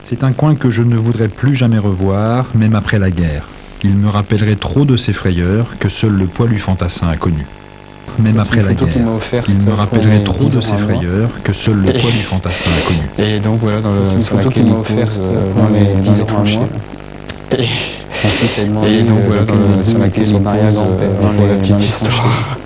C'est un coin que je ne voudrais plus jamais revoir, même après la guerre. Il me rappellerait trop de ses frayeurs que seul le poilu fantassin a connu. Même après la guerre, il me rappellerait trop de ses frayeurs que seul le poilu fantassin a connu. Et donc voilà, sur laquelle il pose dans les tranchées. Et donc voilà, sur laquelle il pose dans la petite histoire.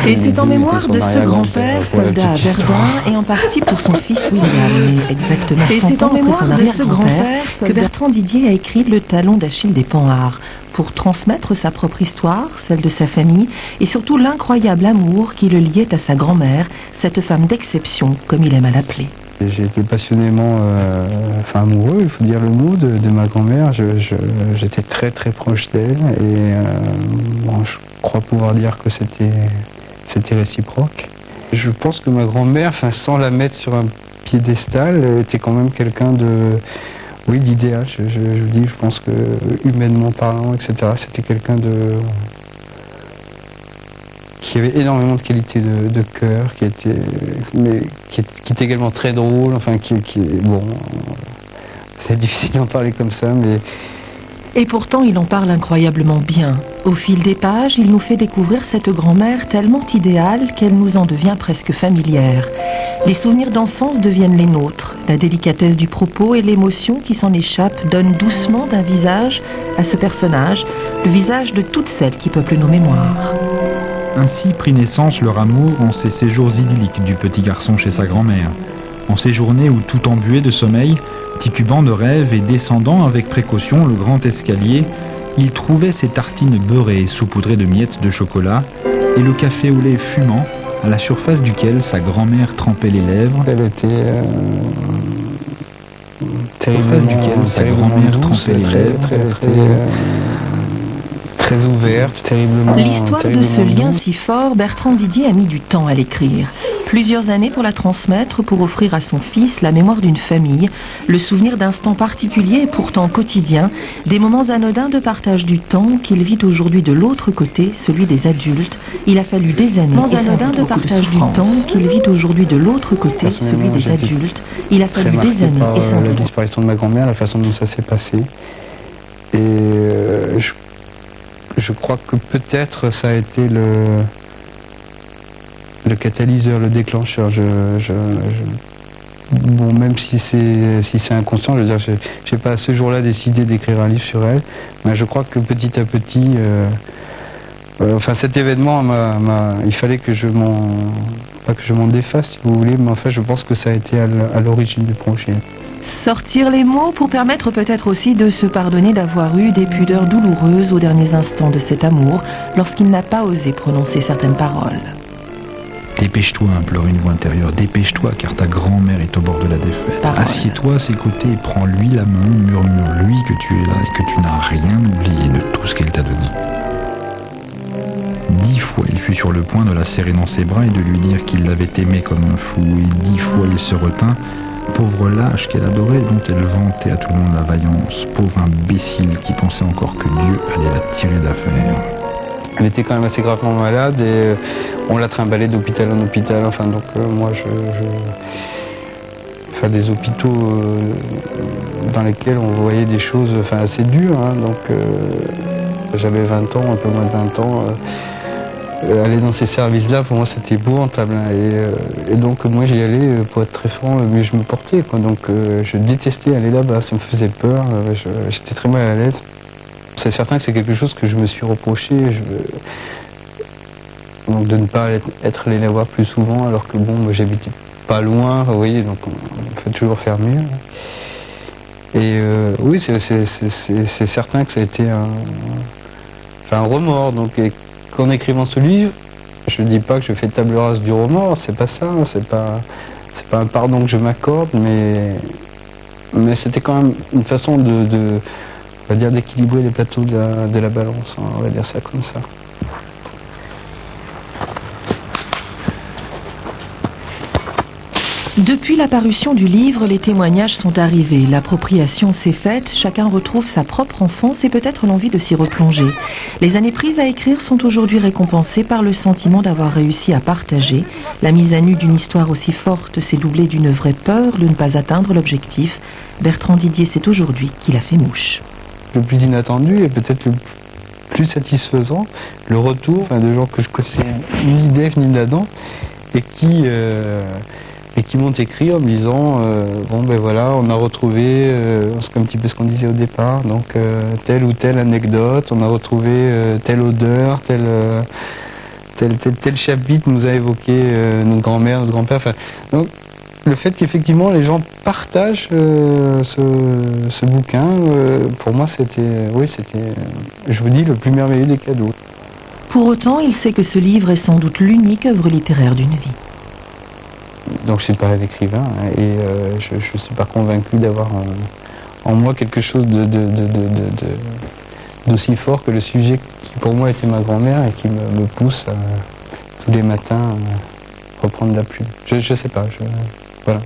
Et c'est en mémoire de ce grand-père, soldat à Verdun, et en partie pour son fils William, né exactement 100 ans après son arrière-grand-père, que Bertrand Didier a écrit Le Talon d'Achille des Panhards, pour transmettre sa propre histoire, celle de sa famille, et surtout l'incroyable amour qui le liait à sa grand-mère, cette femme d'exception, comme il aime à l'appeler. J'ai été passionnément amoureux, il faut dire le mot, de ma grand-mère. J'étais très très proche d'elle et je crois pouvoir dire que c'était réciproque. Je pense que ma grand-mère, sans la mettre sur un piédestal, était quand même quelqu'un d'idéal. Je pense que humainement parlant, etc., c'était quelqu'un qui avait énormément de qualités de cœur, qui était également très drôle, c'est difficile d'en parler comme ça, mais... Et pourtant, il en parle incroyablement bien. Au fil des pages, il nous fait découvrir cette grand-mère tellement idéale qu'elle nous en devient presque familière. Les souvenirs d'enfance deviennent les nôtres. La délicatesse du propos et l'émotion qui s'en échappe donnent doucement d'un visage à ce personnage, le visage de toutes celles qui peuplent nos mémoires. Ainsi prit naissance leur amour en ces séjours idylliques du petit garçon chez sa grand-mère. En ces journées où, tout embué de sommeil, titubant de rêve et descendant avec précaution le grand escalier, il trouvait ses tartines beurrées saupoudrées de miettes de chocolat et le café au lait fumant à la surface duquel sa grand-mère trempait les lèvres. Elle était très ouverte, terriblement... L'histoire de ce lien si fort, Bertrand Didier a mis du temps à l'écrire. Plusieurs années pour la transmettre, pour offrir à son fils la mémoire d'une famille, le souvenir d'instants particuliers et pourtant quotidiens, des moments anodins de partage du temps qu'il vit aujourd'hui de l'autre côté, celui des adultes. Il a fallu des années et sans doute beaucoup de souffrance. Qu'il vit aujourd'hui de l'autre côté, celui des adultes. Il a fallu des années et sans doute... La disparition de ma grand-mère, la façon dont ça s'est passé. Et je crois que peut-être ça a été le catalyseur, le déclencheur. Bon, même si c'est inconscient, je veux dire, j'ai pas à ce jour-là décidé d'écrire un livre sur elle, mais je crois que petit à petit, cet événement il fallait que pas que je m'en défasse si vous voulez, mais enfin je pense que ça a été à l'origine du projet. Sortir les mots pour permettre peut-être aussi de se pardonner d'avoir eu des pudeurs douloureuses aux derniers instants de cet amour, lorsqu'il n'a pas osé prononcer certaines paroles. Dépêche-toi, implore une voix intérieure, dépêche-toi car ta grand-mère est au bord de la défaite. Assieds-toi à ses côtés et prends-lui la main, murmure-lui que tu es là et que tu n'as rien oublié de tout ce qu'elle t'a donné. 10 fois il fut sur le point de la serrer dans ses bras et de lui dire qu'il l'avait aimée comme un fou, et 10 fois il se retint, pauvre lâche qu'elle adorait et dont elle vantait à tout le monde la vaillance, pauvre imbécile qui pensait encore que Dieu allait la tirer d'affaire. Elle était quand même assez gravement malade et on l'a trimballée d'hôpital en hôpital, moi des hôpitaux dans lesquels on voyait des choses assez dures, j'avais 20 ans, un peu moins de 20 ans, aller dans ces services-là pour moi c'était épouvantable, et donc moi j'y allais pour être très franc, mais je me portais je détestais aller là-bas, ça me faisait peur, j'étais très mal à l'aise. C'est certain que c'est quelque chose que je me suis reproché, donc de ne pas être allé la voir plus souvent, alors que moi j'habitais pas loin, vous voyez, donc on fait toujours faire mieux. Et oui, c'est certain que ça a été un remords. Donc qu'en écrivant ce livre, je ne dis pas que je fais table rase du remords, c'est pas ça, c'est pas un pardon que je m'accorde, mais c'était quand même une façon on va dire d'équilibrer les plateaux de la balance, on va dire ça comme ça. Depuis la parution du livre, les témoignages sont arrivés, l'appropriation s'est faite, chacun retrouve sa propre enfance et peut-être l'envie de s'y replonger. Les années prises à écrire sont aujourd'hui récompensées par le sentiment d'avoir réussi à partager. La mise à nu d'une histoire aussi forte s'est doublée d'une vraie peur de ne pas atteindre l'objectif. Bertrand Didier, c'est aujourd'hui qu'il a fait mouche. Le plus inattendu et peut-être le plus satisfaisant, le retour de gens que je connaissais ni d'Ève ni d'Adam et qui m'ont écrit en me disant bon ben voilà, on a retrouvé, c'est un petit peu ce qu'on disait au départ, donc telle ou telle anecdote, on a retrouvé telle odeur, tel chapitre nous a évoqué notre grand-mère, notre grand-père. Enfin, donc le fait qu'effectivement les gens partagent ce bouquin, pour moi c'était, je vous dis, le plus merveilleux des cadeaux. Pour autant, il sait que ce livre est sans doute l'unique œuvre littéraire d'une vie. Donc je suis pas écrivain et je ne suis pas convaincu d'avoir en moi quelque chose d'aussi fort que le sujet qui pour moi était ma grand-mère et qui me pousse tous les matins à reprendre la plume. Je sais pas, voilà.